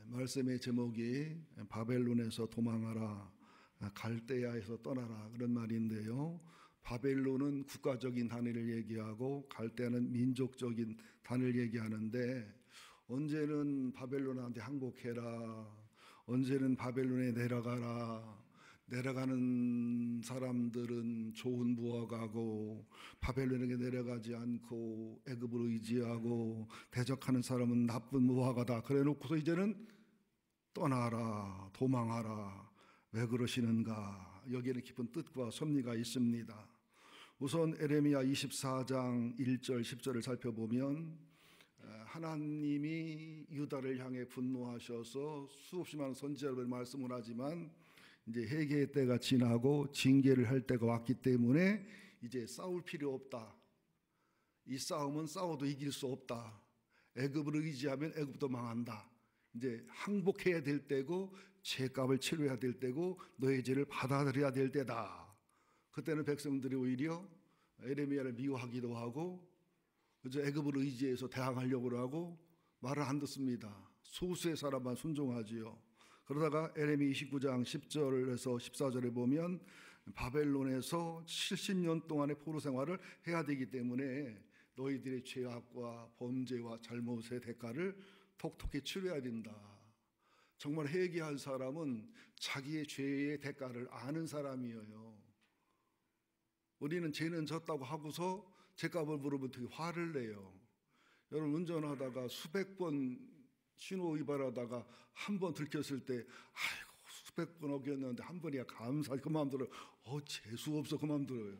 말씀의 제목이 바벨론에서 도망하라, 갈대아에서 떠나라 그런 말인데요. 바벨론은 국가적인 단위를 얘기하고 갈대아는 민족적인 단위를 얘기하는데, 언제는 바벨론한테 항복해라, 언제는 바벨론에 내려가라, 내려가는 사람들은 좋은 부하가고 바벨론에게 내려가지 않고 애굽을 의지하고 대적하는 사람은 나쁜 무화과다. 그래 놓고서 이제는 떠나라, 도망하라. 왜 그러시는가? 여기에는 깊은 뜻과 섭리가 있습니다. 우선 에레미야 24장 1절 10절을 살펴보면 하나님이 유다를 향해 분노하셔서 수없이 많은 선지자들을 말씀을 하지만 이제 회개의 때가 지나고 징계를 할 때가 왔기 때문에 이제 싸울 필요 없다. 이 싸움은 싸워도 이길 수 없다. 애굽을 의지하면 애굽도 망한다. 이제 항복해야 될 때고 죄값을 치러야 될 때고 너의 죄를 받아들여야 될 때다. 그때는 백성들이 오히려 에레미야를 미워하기도 하고 그저 애굽을 의지해서 대항하려고 하고 말을 안 듣습니다. 소수의 사람만 순종하지요. 그러다가 에레미야 29장 10절에서 14절에 보면 바벨론에서 70년 동안의 포로 생활을 해야 되기 때문에 너희들의 죄악과 범죄와 잘못의 대가를 톡톡히 치러야 된다. 정말 회개한 사람은 자기의 죄의 대가를 아는 사람이에요. 우리는 죄는 졌다고 하고서 죄값을 물으면 되게 화를 내요. 여러분, 운전하다가 수백 번 신호 위반하다가 한 번 들켰을 때 아이고 수백 번 어겼는데 한 번이야 감사히 그 마음 들어요. 재수 없어 그 마음 들어요.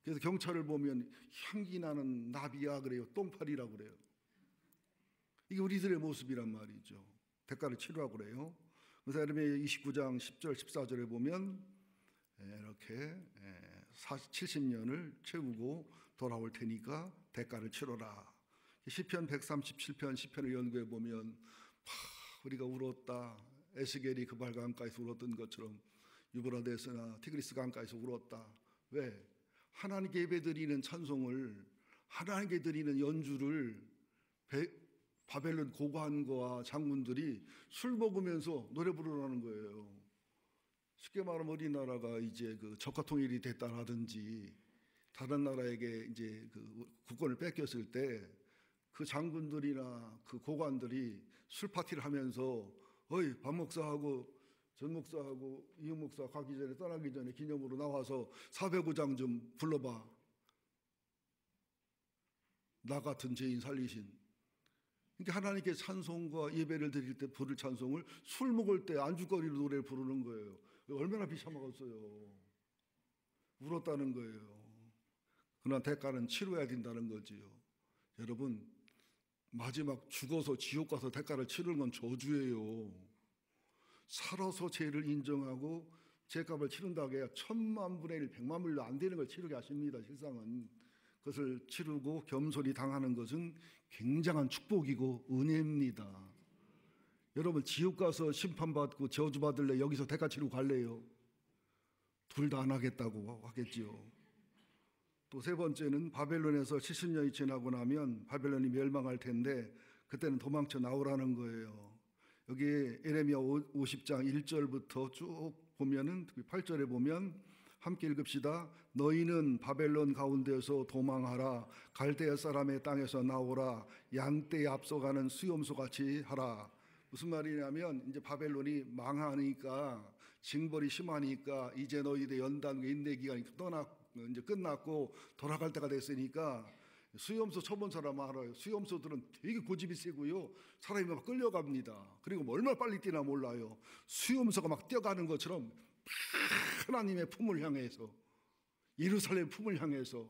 그래서 경찰을 보면 향기 나는 나비야 그래요. 똥파리라고 그래요. 이게 우리들의 모습이란 말이죠. 대가를 치르라고 그래요. 그래서 에레미야 29장 10절 14절에 보면 이렇게 70년을 채우고 돌아올 테니까 대가를 치러라. 시편 137편 시편을 연구해 보면 우리가 울었다. 에스겔이 그발 강가에서 울었던 것처럼 유브라데스나 티그리스 강가에서 울었다. 왜? 하나님께 예배드리는 찬송을, 하나님께 드리는 연주를 바벨론 고관과 장군들이 술 먹으면서 노래 부르라는 거예요. 쉽게 말하면 우리나라가 이제 그 적화통일이 됐다라든지 다른 나라에게 이제 그 국권을 뺏겼을 때 그 장군들이나 그 고관들이 술 파티를 하면서 어이 박 목사하고 전 목사하고 이용 목사 가기 전에 떠나기 전에 기념으로 나와서 405장 좀 불러봐. 나 같은 죄인 살리신. 그러니까 하나님께 찬송과 예배를 드릴 때 부를 찬송을 술 먹을 때 안주거리로 노래를 부르는 거예요. 얼마나 비참하겠어요. 울었다는 거예요. 그러나 대가는 치러야 된다는 거지요. 여러분, 마지막 죽어서 지옥 가서 대가를 치르는 건 저주예요. 살아서 죄를 인정하고 죄값을 치른다고 해야 1000만 분의 1, 100만 분의 1도 안 되는 걸 치르게 하십니다. 실상은 그것을 치르고 겸손히 당하는 것은 굉장한 축복이고 은혜입니다. 여러분, 지옥 가서 심판받고 저주받을래? 여기서 대가 치르고 갈래요? 둘 다 안 하겠다고 하겠지요. 또 세 번째는 바벨론에서 70년이 지나고 나면 바벨론이 멸망할 텐데 그때는 도망쳐 나오라는 거예요. 여기 에레미야 50장 1절부터 쭉 보면은 8절에 보면 함께 읽읍시다. 너희는 바벨론 가운데서 도망하라. 갈대아 사람의 땅에서 나오라. 양떼에 앞서가는 수염소같이 하라. 무슨 말이냐면 이제 바벨론이 망하니까 징벌이 심하니까 이제 너희들 연단과 인내 기간이 이제 끝났고 돌아갈 때가 됐으니까 수염소 쳐본 사람 알아요. 수염소들은 되게 고집이 세고요. 사람이 막 끌려갑니다. 그리고 얼마나 빨리 뛰나 몰라요. 수염소가 막 뛰어가는 것처럼 하나님의 품을 향해서 예루살렘 품을 향해서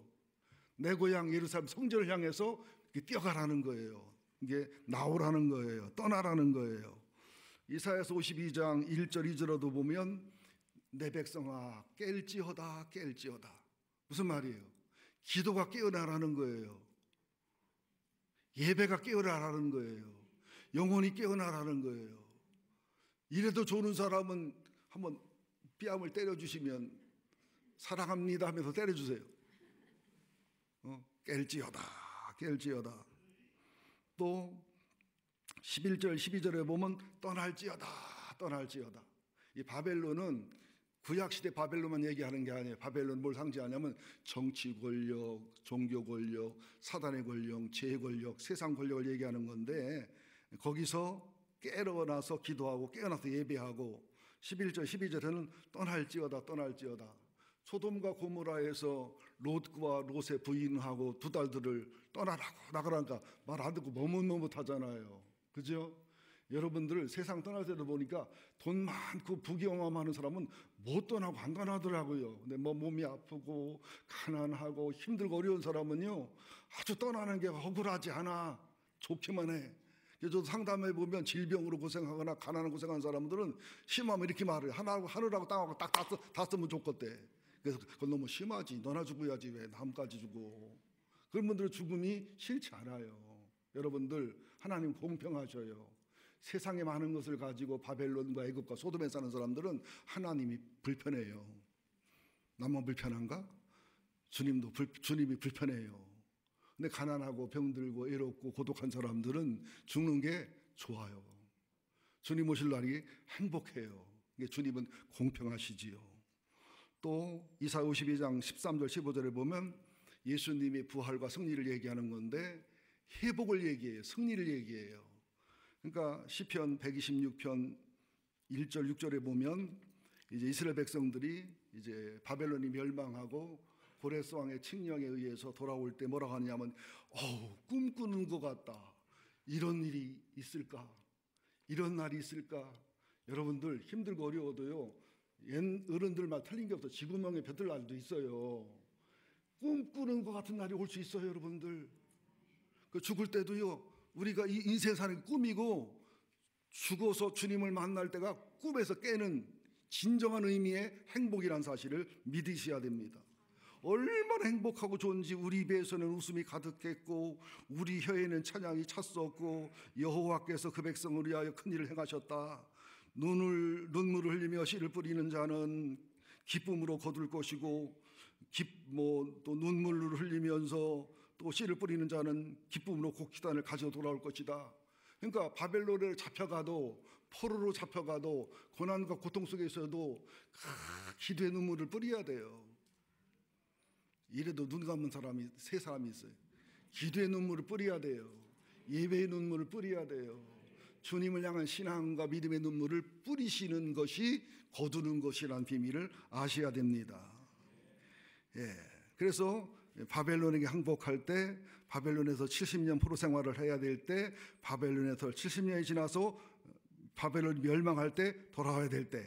내 고향 예루살렘 성전을 향해서 뛰어가라는 거예요. 이게 나오라는 거예요. 떠나라는 거예요. 이사야서 52장 1절 2절에도 보면 내 백성아 깰지어다 깰지어다. 무슨 말이에요? 기도가 깨어나라는 거예요. 예배가 깨어나라는 거예요. 영혼이 깨어나라는 거예요. 이래도 좋은 사람은 한번 뺨을 때려주시면 사랑합니다 하면서 때려주세요. 깰지어다 깰지어다. 또 11절 12절에 보면 떠날지어다 떠날지어다. 이 바벨론은 구약시대 바벨론만 얘기하는 게 아니에요. 바벨론 뭘 상징하냐면 정치 권력, 종교 권력, 사단의 권력, 죄의 권력, 세상 권력을 얘기하는 건데, 거기서 깨어나서 기도하고 깨어나서 예배하고 11절 12절에는 떠날지어다 떠날지어다. 소돔과 고모라에서 롯과 롯의 부인하고 두 딸들을 떠나라고 나가라니까 말 안 듣고 머뭇머뭇하잖아요. 그죠? 여러분들 세상 떠날 때도 보니까 돈 많고 부귀영화하는 사람은 못 떠나고 안 가나더라고요. 근데 뭐 몸이 아프고 가난하고 힘들고 어려운 사람은요, 아주 떠나는 게 억울하지 않아. 좋기만 해. 그래서 상담해 보면 질병으로 고생하거나 가난한 고생한 사람들은 심하면 이렇게 말해요. 하늘하고 땅하고 딱 다 쓰면 좋겠대. 그래서 그건 너무 심하지. 너나 죽어야지 왜 남까지 주고. 그런 분들은 죽음이 싫지 않아요. 여러분들 하나님 공평하셔요. 세상에 많은 것을 가지고 바벨론과 애굽과 소돔에 사는 사람들은 하나님이 불편해요. 나만 불편한가? 주님이 불편해요. 근데 가난하고 병들고 애롭고 고독한 사람들은 죽는 게 좋아요. 주님 오실 날이 행복해요. 주님은 공평하시지요. 또 이사야 52장 13절 15절에 보면 예수님의 부활과 승리를 얘기하는 건데, 회복을 얘기해요. 승리를 얘기해요. 그러니까 시편 126편 1절 6절에 보면 이제 이스라엘 백성들이 이제 바벨론이 멸망하고 고레스 왕의 칙령에 의해서 돌아올 때 뭐라고 하냐면, 꿈꾸는 것 같다. 이런 일이 있을까? 이런 날이 있을까? 여러분들 힘들고 어려워도요, 옛 어른들만 틀린 게 없어. 지구멍에 벼들 날도 있어요. 꿈꾸는 것 같은 날이 올 수 있어요, 여러분들. 그 죽을 때도요, 우리가 이 인생 사는 꿈이고, 죽어서 주님을 만날 때가 꿈에서 깨는 진정한 의미의 행복이라는 사실을 믿으셔야 됩니다. 얼마나 행복하고 좋은지 우리 입에서는 웃음이 가득했고 우리 혀에는 찬양이 찼었고, 여호와께서 그 백성을 위하여 큰 일을 행하셨다. 눈물을 흘리며 씨를 뿌리는 자는 기쁨으로 거둘 것이고, 또 눈물을 흘리면서 또 씨를 뿌리는 자는 기쁨으로 곡기단을 가져 돌아올 것이다. 그러니까 바벨론에 잡혀가도, 포로로 잡혀가도, 고난과 고통 속에 있어도 기도의 눈물을 뿌려야 돼요. 이래도 눈 감는 사람이 세 사람이 있어요. 기도의 눈물을 뿌려야 돼요. 예배의 눈물을 뿌려야 돼요. 주님을 향한 신앙과 믿음의 눈물을 뿌리시는 것이 거두는 것이라는 비밀을 아셔야 됩니다. 그래서 바벨론에게 항복할 때, 바벨론에서 70년 포로 생활을 해야 될 때, 바벨론에서 70년이 지나서 바벨론이 멸망할 때 돌아와야 될 때.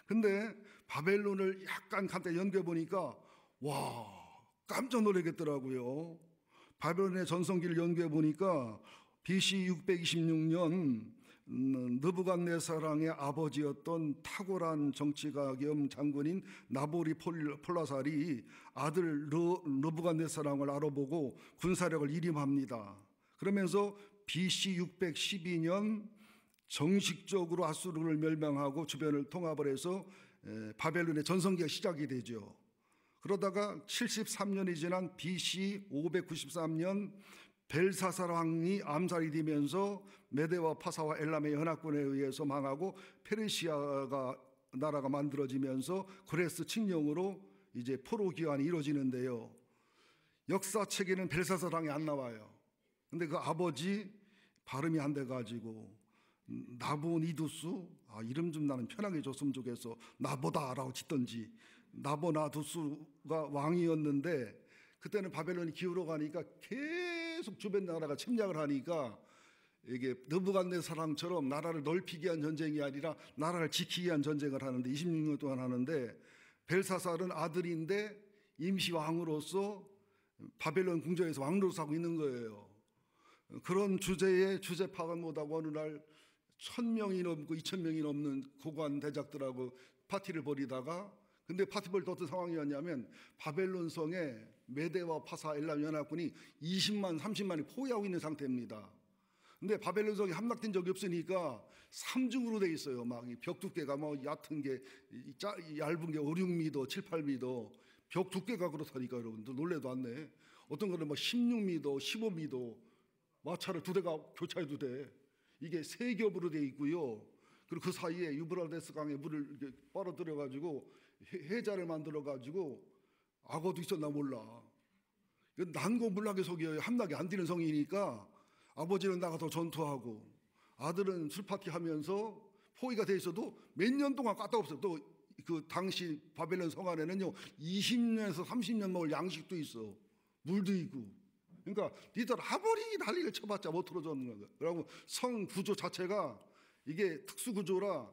근데 바벨론을 약간 간단히 연구해 보니까 깜짝 놀라겠더라고요. 바벨론의 전성기를 연구해 보니까 BC 626년 느부갓네살왕의 아버지였던 탁월한 정치가 겸 장군인 나보리폴라살이 아들 느부갓네살왕을 알아보고 군사력을 일임합니다. 그러면서 BC 612년 정식적으로 아수르를 멸망하고 주변을 통합을 해서 바벨론의 전성기가 시작이 되죠. 그러다가 73년이 지난 BC 593년 벨사살 왕이 암살이 되면서 메대와 파사와 엘람의 연합군에 의해서 망하고 페르시아가 나라가 만들어지면서 고레스 칙령으로 이제 포로 기환이 이루어지는데요. 역사책에는 벨사살 왕이 안 나와요. 근데 그 아버지 발음이 안 돼가지고 나보니두스, 이름 좀 나는 편하게 줬으면 좋겠어, 나보다라고 짓던지, 나보나두스가 왕이었는데, 그때는 바벨론이 기울어 가니까 계속 주변 나라가 침략을 하니까 이게 느부갓네살처럼 나라를 넓히기 위한 전쟁이 아니라 나라를 지키기 위한 전쟁을 하는데 26년 동안 하는데, 벨사살은 아들인데 임시 왕으로서 바벨론 궁정에서 왕노릇 하고 있는 거예요. 그런 주제에 주제 파악을 못하고 어느 날 1000명이 넘고 2000명이 넘는 고관 대작들하고 파티를 벌이다가, 근데 파티 벌 때 어떤 상황이었냐면 바벨론 성에 메대와 파사 엘람 연합군이 20만 30만이 포위하고 있는 상태입니다. 근데 바벨론 성이 함락된 적이 없으니까 3중으로 돼 있어요. 막 벽 두께가 얕은 게 얇은 게 5, 6m, 7, 8m, 벽 두께가 그렇다니까. 여러분들 놀래도 않네. 어떤 거는 16m, 15m, 마차를 2대가 교차해도 돼. 이게 3겹으로 돼 있고요. 그리고 그 사이에 유브라데스 강에 물을 이렇게 빨아들여 가지고 해자를 만들어 가지고 악어도 있었나 몰라. 난공불락의 속이에요. 함락이 안 되는 성이니까 아버지는 나가서 전투하고 아들은 술파티 하면서 포위가 돼 있어도 몇 년 동안 까딱없어요. 또 그 당시 바벨론 성 안에는요 20년에서 30년 먹을 양식도 있어. 물도 있고. 그러니까 니들 아무리 난리를 쳐봤자 못 틀어주는 거야. 그리고 성 구조 자체가 이게 특수 구조라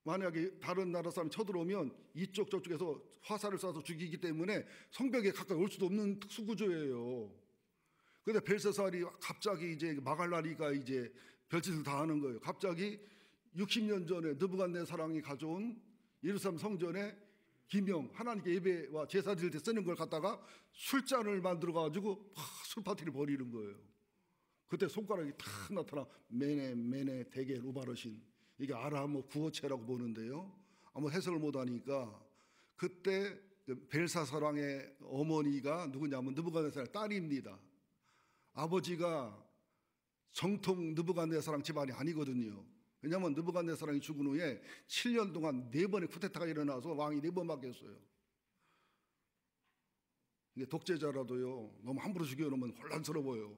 만약에 다른 나라 사람이 쳐들어오면 이쪽 저쪽에서 화살을 쏴서 죽이기 때문에 성벽에 가까이 올 수도 없는 특수 구조예요. 근데 벨사살이 갑자기 이제 마갈라리가 이제 별짓을 다 하는 거예요. 갑자기 60년 전에 느부갓네살이 가져온 예루살렘 성전에 기명 하나님께 예배와 제사 드릴 때 쓰는 걸 갖다가 술잔을 만들어 가지고 술 파티를 벌이는 거예요. 그때 손가락이 탁 나타나 메네 대게 루바르신 이게 아람어 구어체라고 보는데요. 아무 해석을 못하니까 그때 벨사살 왕의 어머니가 누구냐면 느부갓네살 딸입니다. 아버지가 정통 느부갓네살 집안이 아니거든요. 왜냐하면 느부갓네살이 죽은 후에 7년 동안 4번의 쿠데타가 일어나서 왕이 4번 바뀌었어요. 이게 독재자라도요 너무 함부로 죽여놓으면 혼란스러워요.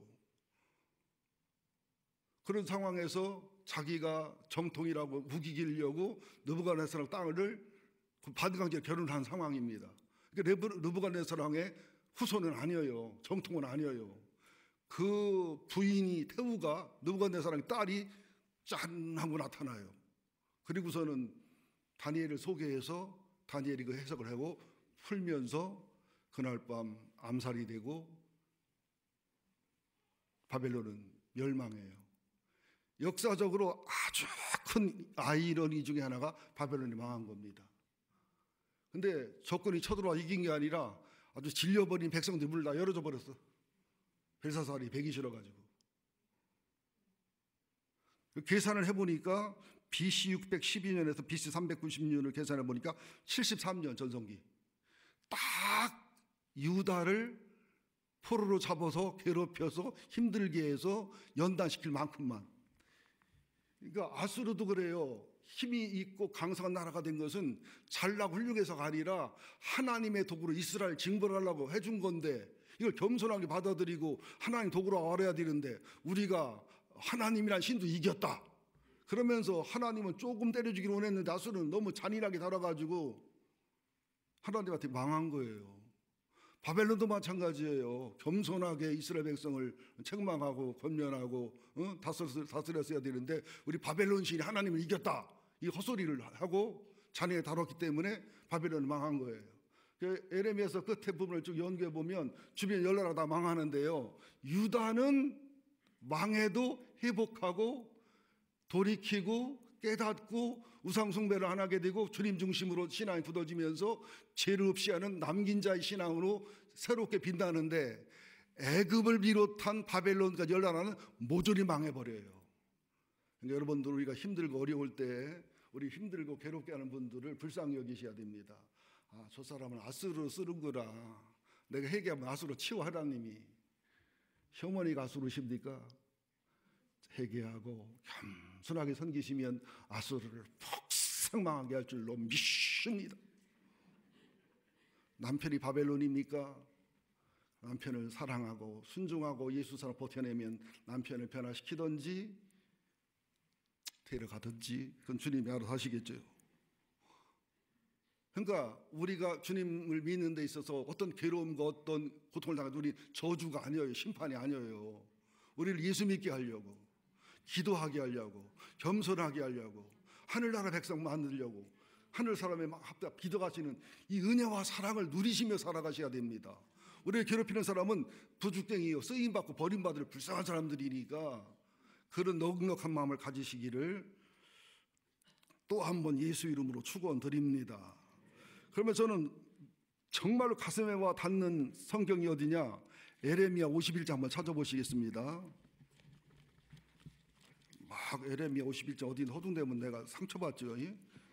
그런 상황에서 자기가 정통이라고 우기기려고 느부갓네살 땅을 반강제로 결혼한 상황입니다. 느부갓네살 왕의 후손은 아니에요. 정통은 아니에요. 그 부인이 태우가 느부갓네살 딸이 짠 하고 나타나요. 그리고서는 다니엘을 소개해서 다니엘이 그 해석을 하고 풀면서 그날 밤 암살이 되고 바벨론은 멸망해요. 역사적으로 아주 큰 아이러니 중에 하나가 바벨론이 망한 겁니다. 근데 적군이 쳐들어와 이긴 게 아니라 아주 질려버린 백성들 문을 다 열어줘 버렸어. 벨사살이 배기 싫어가지고. 계산을 해보니까 BC 612년에서 BC 396년을 계산해보니까 73년 전성기. 딱 유다를 포로로 잡아서 괴롭혀서 힘들게 해서 연단시킬 만큼만. 그러니까 아수르도 그래요. 힘이 있고 강성한 나라가 된 것은 잘나고 훌륭해서가 아니라 하나님의 도구로 이스라엘 징벌하려고 해준 건데 이걸 겸손하게 받아들이고 하나님 도구로 알아야 되는데 우리가 하나님이란 신도 이겼다. 그러면서 하나님은 조금 때려주기를 원했는데 아수르는 너무 잔인하게 다뤄가지고 하나님한테 망한 거예요. 바벨론도 마찬가지예요. 겸손하게 이스라엘 백성을 책망하고 권면하고 다스렸어야 되는데 우리 바벨론 신이 하나님을 이겼다. 이 헛소리를 하고 잔인하게 다뤘기 때문에 바벨론은 망한 거예요. 에레미야서 끝에 부분을 쭉 연구해 보면 주변 열나라가 다 망하는데요. 유다는 망해도 회복하고 돌이키고 깨닫고 우상숭배를 안 하게 되고 주님 중심으로 신앙이 굳어지면서 죄를 없이 하는 남긴 자의 신앙으로 새롭게 빛나는데 애굽을 비롯한 바벨론까지 열나라는 모조리 망해버려요. 그러니까 여러분들 우리가 힘들고 어려울 때 우리 힘들고 괴롭게 하는 분들을 불쌍히 여기셔야 됩니다. 아, 저 사람은 아수르로 쓰는구나. 내가 회개하면 아수르로 치워 하나님이. 혐오니가 아수르십니까? 회개하고 겸손하게 섬기시면 아수르를 폭삭망하게 할 줄로 믿습니다. 남편이 바벨론입니까? 남편을 사랑하고 순종하고 예수 사랑 버텨내면 남편을 변화시키든지 데려가든지 그건 주님이 알아서 하시겠죠. 그러니까 우리가 주님을 믿는 데 있어서 어떤 괴로움과 어떤 고통을 당해도 우리 저주가 아니에요. 심판이 아니에요. 우리를 예수 믿게 하려고, 기도하게 하려고, 겸손하게 하려고, 하늘나라 백성 만들려고, 하늘 사람의 합답 기도하시는 이 은혜와 사랑을 누리시며 살아가셔야 됩니다. 우리를 괴롭히는 사람은 부죽댕이요, 쓰임받고 버림받을 불쌍한 사람들이니까 그런 넉넉한 마음을 가지시기를 또 한 번 예수 이름으로 축원드립니다. 그러면 저는 정말로 가슴에 와 닿는 성경이 어디냐? 에레미야 51장 한번 찾아보시겠습니다. 막 에레미야 51장 어디 허둥대면 내가 상처받죠.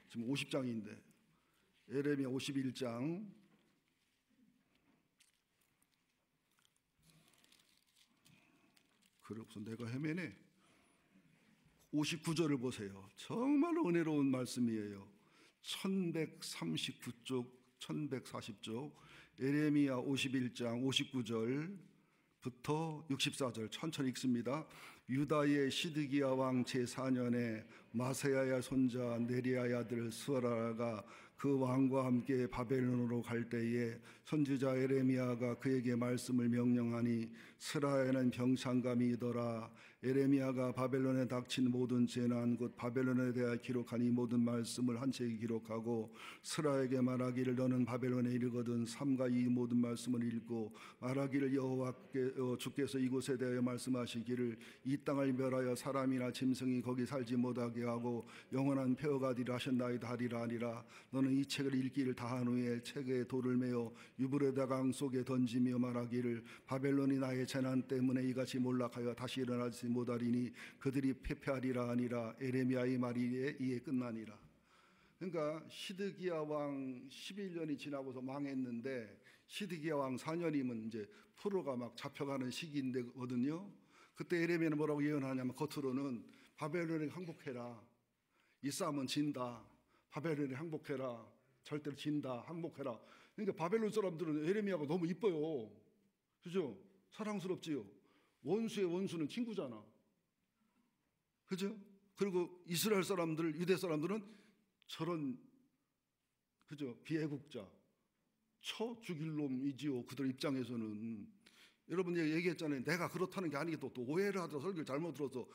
지금 50장인데 에레미야 51장 그래서 내가 헤매네. 59절을 보세요. 정말 은혜로운 말씀이에요. 1139쪽 1140쪽 예레미야 51장 59절부터 64절 천천히 읽습니다. 유다의 시드기야 왕 제4년에 마세야의 손자 네리야의 아들 스라가 그 왕과 함께 바벨론으로 갈 때에 선지자 예레미야가 그에게 말씀을 명령하니 스라에는 병창감이더라. 예레미야가 바벨론에 닥친 모든 재난 곧 바벨론에 대하여 기록한 이 모든 말씀을 한 책에 기록하고 스라에게 말하기를 너는 바벨론에 이르거든 삼가 이 모든 말씀을 읽고 말하기를 여호와께 주께서 이곳에 대하여 말씀하시기를 이 땅을 멸하여 사람이나 짐승이 거기 살지 못하게 하고 영원한 폐허가 되리라 하셨나이다 하리라 하니라. 너는 이 책을 읽기를 다한 후에 책에 돌을 메어 유브라데 강 속에 던지며 말하기를 바벨론이 나의 재난 때문에 이같이 몰락하여 다시 일어나지 못하리니 그들이 패패하리라 하니라. 예레미야의 말이 이에 끝나니라. 그러니까 시드기야 왕 11년이 지나고서 망했는데 시드기야 왕 4년이면 이제 포로가 막 잡혀가는 시기인데거든요. 그때 예레미야는 뭐라고 예언하냐면 겉으로는 바벨론에 항복해라. 이 싸움은 진다. 바벨론에 항복해라. 절대로 진다. 항복해라. 그러니까 바벨론 사람들은 예레미야가 너무 이뻐요. 그죠? 사랑스럽지요. 원수의 원수는 친구잖아. 그죠? 그리고 이스라엘 사람들, 유대 사람들은 저런 그죠? 비애국자, 쳐 죽일 놈이지요. 그들 입장에서는. 여러분 얘기했잖아요. 내가 그렇다는 게 아니게 또 오해를 하다 설교를 잘못 들어서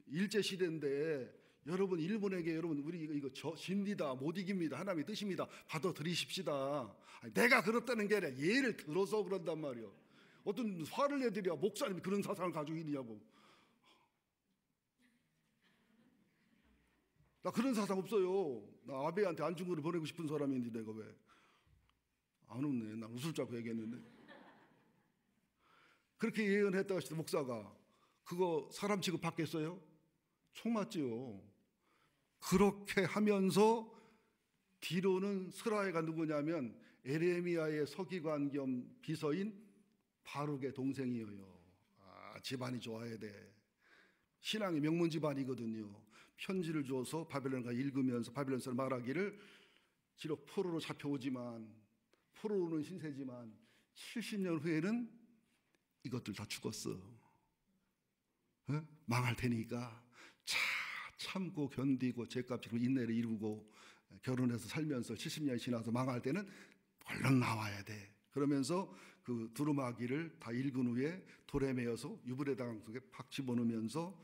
일제 시대인데 여러분 일본에게 여러분 우리 이거 진리다 못 이깁니다 하나님의 뜻입니다 받아들이십시다. 내가 그렇다는 게 아니라 예를 들어서 그런단 말이요. 어떤 화를 내드려 목사님이 그런 사상을 가지고 있냐고. 나 그런 사상 없어요. 나 아베한테 안중근을 보내고 싶은 사람인데 내가 왜 안 웃네. 나 웃을 줄 알고 얘기했는데. 그렇게 예언했다고 하시던 목사가 그거 사람 취급 받겠어요? 총 맞지요. 그렇게 하면서 뒤로는 스라야가 누구냐면 에레미야의 서기관 겸 비서인 바룩의 동생이에요. 집안이 좋아야 돼. 신앙의 명문 집안이거든요. 편지를 줘서 바벨론가 읽으면서 바벨론 사람 말하기를 지록 포로로 잡혀오지만 포로는 신세지만 70년 후에는 이것들 다 죽었어. 망할 테니까 참고 견디고 죄값 지고 인내를 이루고 결혼해서 살면서 70년이 지나서 망할 때는 얼른 나와야 돼. 그러면서 그 두루마기를 다 읽은 후에 돌에 매어서 유브라데 강 속에 팍 집어넣으면서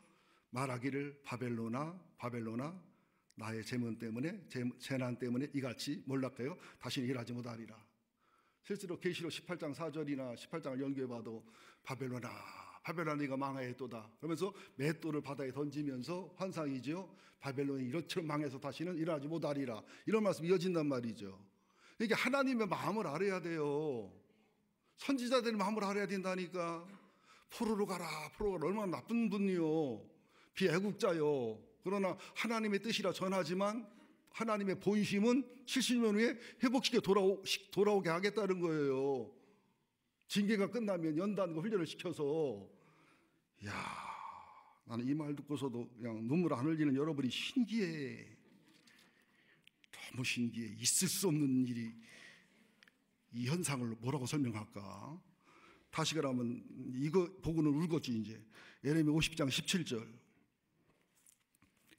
말하기를 바벨론아 나의 재문 때문에 재난 때문에 이같이 몰락하여 다시는 일하지 못하리라. 실제로 계시록 18장 4절이나 18장을 연구해봐도 바벨론아 네가 망하였도다 그러면서 맷돌을 바다에 던지면서 환상이죠. 바벨론이 이렇게 망해서 다시는 일하지 못하리라. 이런 말씀이 이어진단 말이죠. 이게 하나님의 마음을 알아야 돼요. 선지자들의 마음을 알아야 된다니까. 포로로 가라 얼마나 나쁜 분이요. 비애국자요. 그러나 하나님의 뜻이라 전하지만 하나님의 본심은 70년 후에 회복시켜 돌아오게 하겠다는 거예요. 징계가 끝나면 연단과 훈련을 시켜서. 나는 이 말 듣고서도 그냥 눈물 안 흘리는 여러분이 신기해. 너무 신기해. 있을 수 없는 일이. 이 현상을 뭐라고 설명할까? 다시 그러면 이거 보고는 울겠지 이제. 예레미야 50장 17절.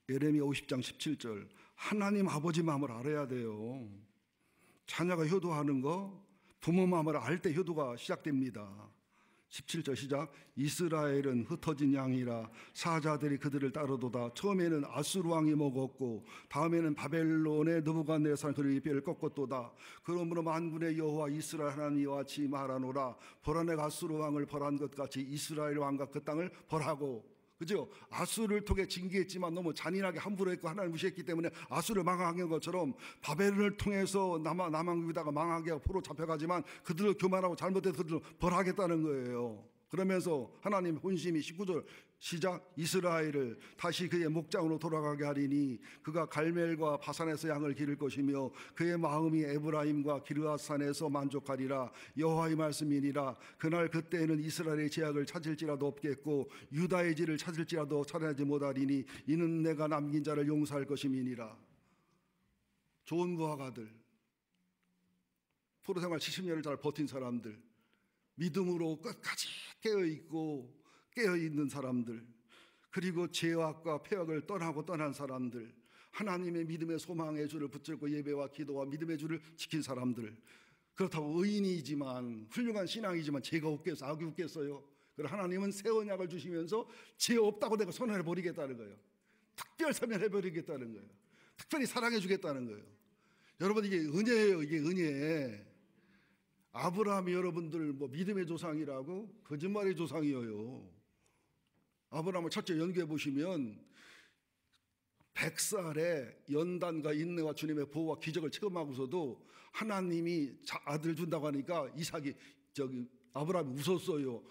예레미야 50장 17절. 하나님 아버지 마음을 알아야 돼요. 자녀가 효도하는 거 부모 마음을 알 때 효도가 시작됩니다. 17절 시작. 이스라엘은 흩어진 양이라 사자들이 그들을 따르도다. 처음에는 아수르 왕이 먹었고 다음에는 바벨론의 느부갓네살 그의 뼈를 꺾었도다. 그러므로 만군의 여호와 이스라엘 하나님 이와 같이 말하노라. 보라 내가 아수르 왕을 벌한 것 같이 이스라엘 왕과 그 땅을 벌하고. 그죠? 아수르를 통해 징계했지만 너무 잔인하게 함부로 했고 하나님 무시했기 때문에 아수르를 망하게 한 것처럼 바벨론을 통해서 남왕 유다가 망하게 하고 포로 잡혀가지만 그들을 교만하고 잘못해서 그들을 벌하겠다는 거예요. 그러면서 하나님 본심이 19절 시작. 이스라엘을 다시 그의 목장으로 돌아가게 하리니 그가 갈멜과 바산에서 양을 기를 것이며 그의 마음이 에브라임과 기르앗산에서 만족하리라. 여호와의 말씀이니라. 그날 그때에는 이스라엘의 제약을 찾을지라도 없겠고 유다의 질을 찾을지라도 찾아내지 못하리니 이는 내가 남긴 자를 용서할 것임이니라. 좋은 부하가들, 포로생활 70년을 잘 버틴 사람들, 믿음으로 끝까지 깨어있고 깨어있는 사람들, 그리고 죄악과 폐악을 떠난 사람들, 하나님의 믿음의 소망의 줄을 붙들고 예배와 기도와 믿음의 줄을 지킨 사람들, 그렇다고 의인이지만 훌륭한 신앙이지만 죄가 없겠어요? 악이 없겠어요? 그래서 하나님은 새 언약을 주시면서 죄 없다고 내가 선언해버리겠다는 거예요. 특별 선언해버리겠다는 거예요. 특별히 사랑해주겠다는 거예요. 여러분, 이게 은혜예요. 이게 은혜. 아브라함이 여러분들 믿음의 조상이라고? 거짓말의 조상이에요. 아브라함을 첫째 연구해 보시면 100살에 연단과 인내와 주님의 보호와 기적을 체험하고서도 하나님이 아들 준다고 하니까 이삭이 아브라함이 웃었어요.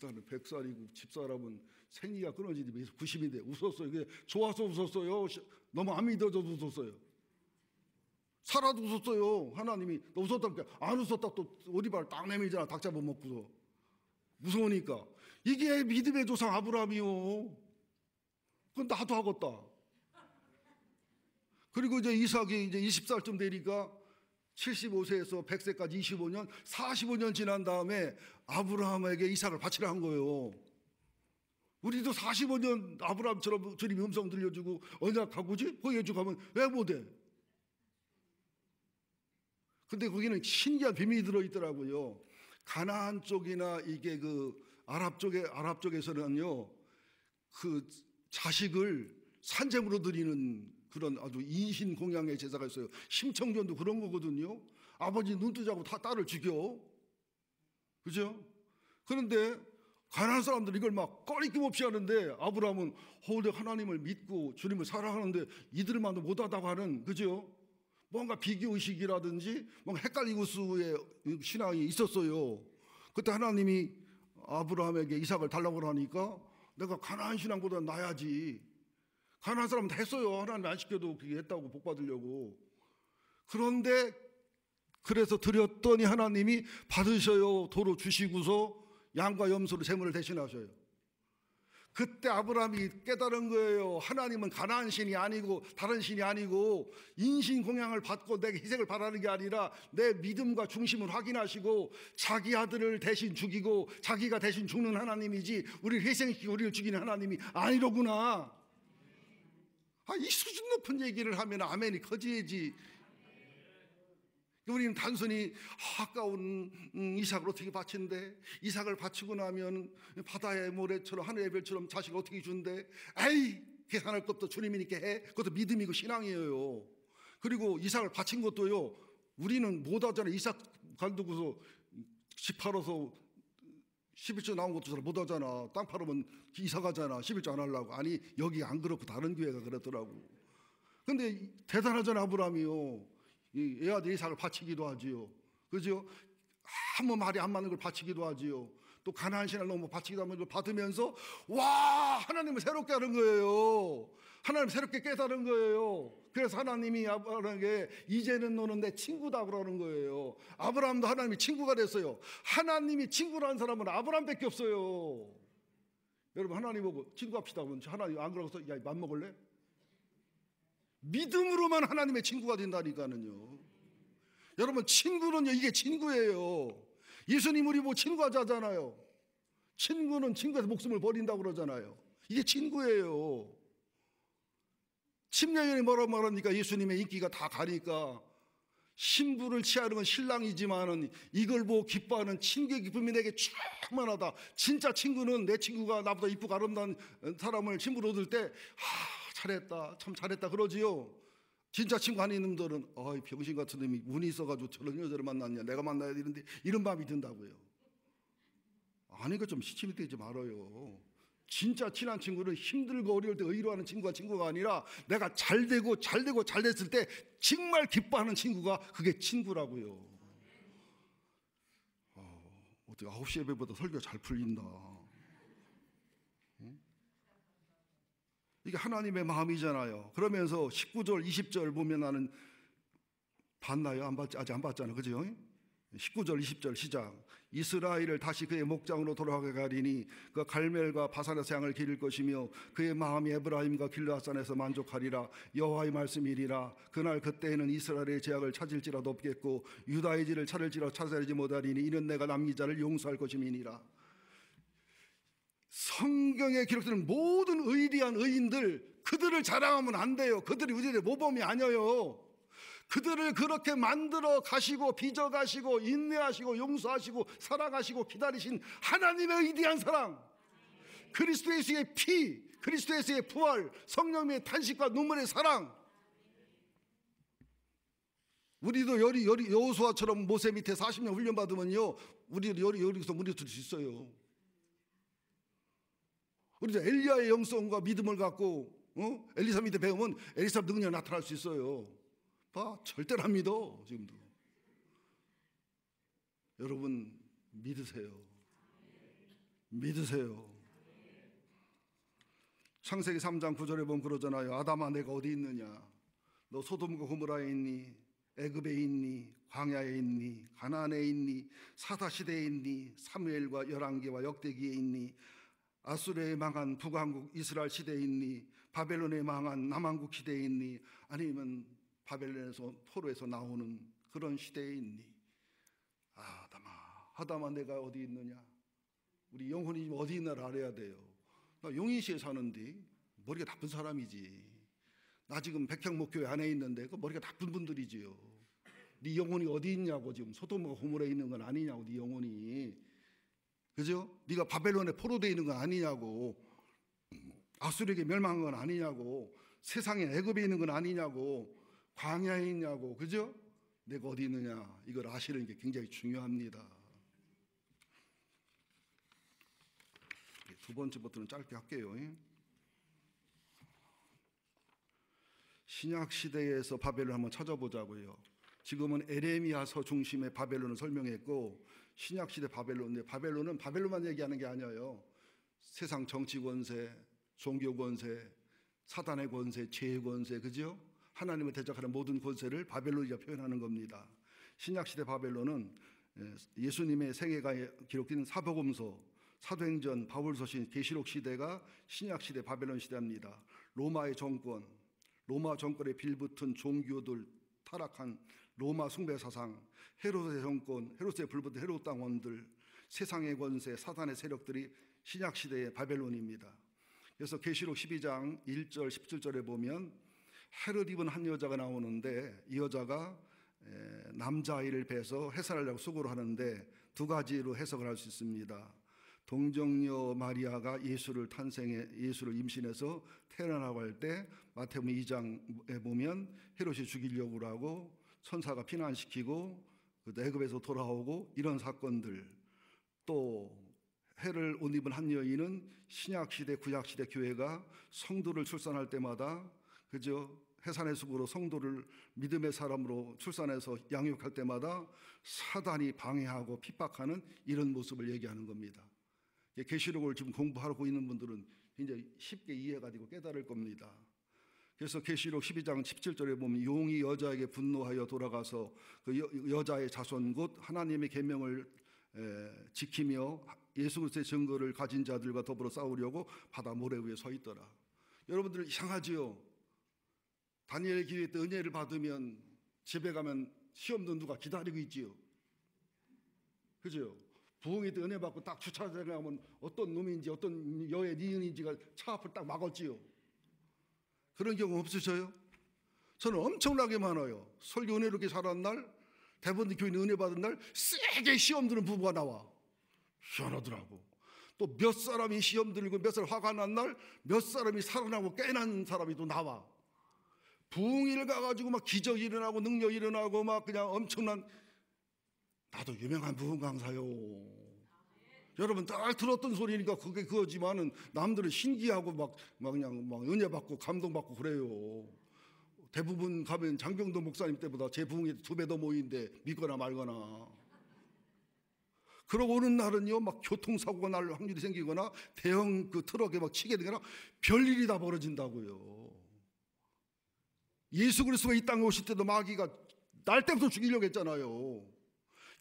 나는 100살이고 집사람은 생리가 끊어지지 90인데 웃었어요. 이게 좋아서 웃었어요? 너무 안 믿어져서 웃었어요? 살아도 웃었어요. 하나님이 너 웃었다니까 안 웃었다 또 오리발 딱 내밀잖아. 닭 잡아먹고서 무서우니까. 이게 믿음의 조상 아브라함이요. 그건 나도 하겠다. 그리고 이제 이삭이 이제 20살쯤 되니까 75세에서 100세까지 25년, 45년 지난 다음에 아브라함에게 이삭을 바치라 한 거예요. 우리도 45년 아브라함처럼 주님이 음성 들려주고 언약하고지 보여주고 하면 왜 못해? 근데 거기는 신기한 비밀이 들어있더라고요. 가나안 쪽이나 이게 아랍 쪽에서는요, 그 자식을 산재물로 드리는 그런 아주 인신공양의 제사가 있어요. 심청전도 그런 거거든요. 아버지 눈 뜨자고 다 딸을 죽여. 그죠? 그런데 가나안 사람들이 이걸 막 꺼리낌 없이 하는데 아브라함은 내가 하나님을 믿고 주님을 사랑하는데 이들만도 못하다고 하는, 그죠? 뭔가 비교의식이라든지 뭔가 헷갈리고수의 신앙이 있었어요. 그때 하나님이 아브라함에게 이삭을 달라고 하니까 내가 가나안 신앙보다 나야지. 가나안 사람은 다 했어요. 하나님 안 시켜도 그게 했다고 복 받으려고. 그런데 그래서 드렸더니 하나님이 받으셔요. 도로 주시고서 양과 염소로 제물을 대신하셔요. 그때 아브라함이 깨달은 거예요. 하나님은 가나안 신이 아니고 다른 신이 아니고 인신공양을 받고 내게 희생을 바라는 게 아니라 내 믿음과 중심을 확인하시고 자기 아들을 대신 죽이고 자기가 대신 죽는 하나님이지 우리를 희생시키고 우리를 죽이는 하나님이 아니로구나. 이 수준 높은 얘기를 하면 아멘이 커져야지. 우리는 단순히 아까운 이삭을 어떻게 바친대? 이삭을 바치고 나면 바다의 모래처럼 하늘의 별처럼 자식을 어떻게 준대? 에이, 계산할 것도 주님이니까 해. 그것도 믿음이고 신앙이에요. 그리고 이삭을 바친 것도요, 우리는 못하잖아요. 이삭 간두고서 집 팔아서 11조 나온 것도 잘 못하잖아. 땅 팔으면 이사 가잖아. 11조 안 하려고. 아니, 여기 안 그렇고 다른 교회가 그렇더라고. 근데 대단하잖아, 아브라함이요. 이 애아들 이삭을 바치기도 하지요. 그죠? 아무 말이 안 맞는 걸 바치기도 하지요. 또 가나안 신을 너무 바치기도 하면 걸 받으면서 와, 하나님을 새롭게 하는 거예요. 하나님 새롭게 깨달은 거예요. 그래서 하나님이 아브라함에게 이제는 너는 내 친구다 그러는 거예요. 아브라함도 하나님이 친구가 됐어요. 하나님이 친구라는 사람은 아브라함밖에 없어요. 여러분, 하나님 보고 친구합시다 그러면 하나님 안 그러고서 야, 맘 먹을래? 믿음으로만 하나님의 친구가 된다니까는요. 여러분, 친구는요, 이게 친구예요. 예수님 우리 뭐 친구하자잖아요. 친구는 친구에서 목숨을 버린다고 그러잖아요. 이게 친구예요. 침례연이 뭐라고 말합니까? 예수님의 인기가 다 가니까 신부를 취하는 건 신랑이지만은 이걸 보고 기뻐하는 친구의 기쁨이 내게 충만하다. 진짜 친구는 내 친구가 나보다 이쁘고 아름다운 사람을 친구로 얻을 때 잘했다, 참 잘했다 그러지요. 진짜 친구 아닌 놈들은 병신 같은 놈이 운이 있어가지고 저런 여자를 만났냐, 내가 만나야 되는데 이런 마음이 든다고요. 아니, 그 좀 시침이 되지 말아요. 진짜 친한 친구는 힘들고 어려울 때 의로하는 친구가 아니라 내가 잘 됐을 때 정말 기뻐하는 친구가 그게 친구라고요. 어떻게 9시 예배보다 설교가 잘 풀린다. 이게 하나님의 마음이잖아요. 그러면서 19절 20절 보면 나는 봤나요? 안 봤지? 아직 안 봤잖아요. 그죠? 19절 20절 시작. 이스라엘을 다시 그의 목장으로 돌아가게 하리니 그 갈멜과 바산에서 양을 기를 것이며 그의 마음이 에브라임과 길르앗산에서 만족하리라. 여호와의 말씀이리라. 그날 그때에는 이스라엘의 제약을 찾을지라도 없겠고 유다의 질을 찾을지라도 찾아내지 못하리니 이는 내가 남긴 자를 용서할 것임이니라. 성경에 기록되는 모든 의리한 의인들, 그들을 자랑하면 안 돼요. 그들이 우리의 모범이 아니에요. 그들을 그렇게 만들어 가시고 빚어 가시고 인내하시고 용서하시고 사랑하시고 기다리신 하나님의 위대한 사랑, 그리스도 예수의 피, 그리스도 예수의 부활, 성령의 탄식과 눈물의 사랑. 우리도 여호수아처럼 모세 밑에 40년 훈련 받으면요, 우리도 여기서 무리 들을 수 있어요. 우리도 엘리야의 영성과 믿음을 갖고 엘리사 밑에 배우면 엘리사 능력이 나타날 수 있어요. 절대로 안 믿어. 지금도 여러분 믿으세요. 믿으세요. 창세기 3장 9절에 보면 그러잖아요. 아담아 내가 어디 있느냐? 너 소돔과 고모라에 있니? 애굽에 있니? 광야에 있니? 가나안에 있니? 사다시대에 있니? 사무엘과 열왕기와 역대기에 있니? 아수르에 망한 북왕국 이스라엘 시대에 있니? 바벨론에 망한 남왕국 시대에 있니? 아니면 바벨론에서 포로에서 나오는 그런 시대에 있니? 아담아 내가 어디 있느냐? 우리 영혼이 어디 있나를 알아야 돼요. 나 용인시에 사는데 머리가 나쁜 사람이지. 나 지금 백향목교회 안에 있는데 그 머리가 나쁜 분들이지요. 네 영혼이 어디 있냐고. 지금 소돔과 고모라에 있는 건 아니냐고. 네 영혼이, 그죠? 네가 바벨론에 포로되어 있는 건 아니냐고. 아수르에게 멸망한 건 아니냐고. 세상에 애굽에 있는 건 아니냐고. 광야에 있냐고. 그죠? 내가 어디 있느냐, 이걸 아시는 게 굉장히 중요합니다. 두 번째부터는 짧게 할게요. 신약 시대에서 바벨론 한번 찾아보자고요. 지금은 에레미야서 중심의 바벨론을 설명했고, 신약 시대 바벨론은 바벨론만 얘기하는 게 아니에요. 세상 정치 권세, 종교 권세, 사단의 권세, 죄의 권세, 그죠? 하나님을 대적하는 모든 권세를 바벨론이라 표현하는 겁니다. 신약 시대 바벨론은 예수님의 생애가 기록된 사복음서, 사도행전, 바울서신, 계시록 시대가 신약 시대 바벨론 시대입니다. 로마의 정권, 로마 정권에 빌붙은 종교들, 타락한 로마 숭배 사상, 헤롯의 정권, 헤롯에 불붙은 헤롯 당원들, 세상의 권세, 사단의 세력들이 신약 시대의 바벨론입니다. 그래서 계시록 12장 1절 17절에 보면 헤롯 입은 한 여자가 나오는데, 이 여자가 남자아이를 배서 해산하려고 수고를 하는데 두 가지로 해석을 할 수 있습니다. 동정녀 마리아가 예수를 임신해서 태어나라고 할 때 마태복음 2장에 보면 헤롯이 죽이려고 하고 천사가 피난시키고 애굽에서 돌아오고 이런 사건들, 또 해를 옷 입은 한 여인은 신약시대 구약시대 교회가 성도를 출산할 때마다, 그죠, 해산의 숲으로 성도를 믿음의 사람으로 출산해서 양육할 때마다 사단이 방해하고 핍박하는 이런 모습을 얘기하는 겁니다. 계시록을 지금 공부하고 있는 분들은 굉장히 쉽게 이해가 되고 깨달을 겁니다. 그래서 계시록 12장 17절에 보면 용이 여자에게 분노하여 돌아가서 그 여자의 자손 곧 하나님의 계명을 지키며 예수 그리스도의 증거를 가진 자들과 더불어 싸우려고 바다 모래 위에 서 있더라. 여러분들 이상하지요? 다니엘 기회 때 은혜를 받으면 집에 가면 시험도 누가 기다리고 있지요. 그죠? 부흥회 때 은혜 받고 딱 주차장에 가면 어떤 놈인지 어떤 여의 니은인지가 차 앞을 딱 막았지요. 그런 경우 없으셔요? 저는 엄청나게 많아요. 설교 은혜롭게 잘하는 날, 대부분 교인 은혜 받은 날 세게 시험 드는 부부가 나와. 희한하더라고. 또 몇 사람이 시험 들고 몇 사람 화가 난 날 몇 사람이 살아나고 깨난 사람이 또 나와. 부흥일 가가지고 막 기적이 일어나고 능력이 일어나고 막 그냥 엄청난, 나도 유명한 부흥 강사요. 여러분 딱 들었던 소리니까 그게 그거지만은 남들은 신기하고 막 그냥 막 은혜 받고 감동 받고 그래요. 대부분 가면 장병도 목사님 때보다 제 부흥이 2배 더 모이는데 믿거나 말거나. 그러고 오는 날은요, 막 교통사고가 날 확률이 생기거나 대형 그 트럭에 막 치게 되거나 별일이 다 벌어진다고요. 예수 그리스도가 이 땅에 오실 때도 마귀가 날 때부터 죽이려고 했잖아요.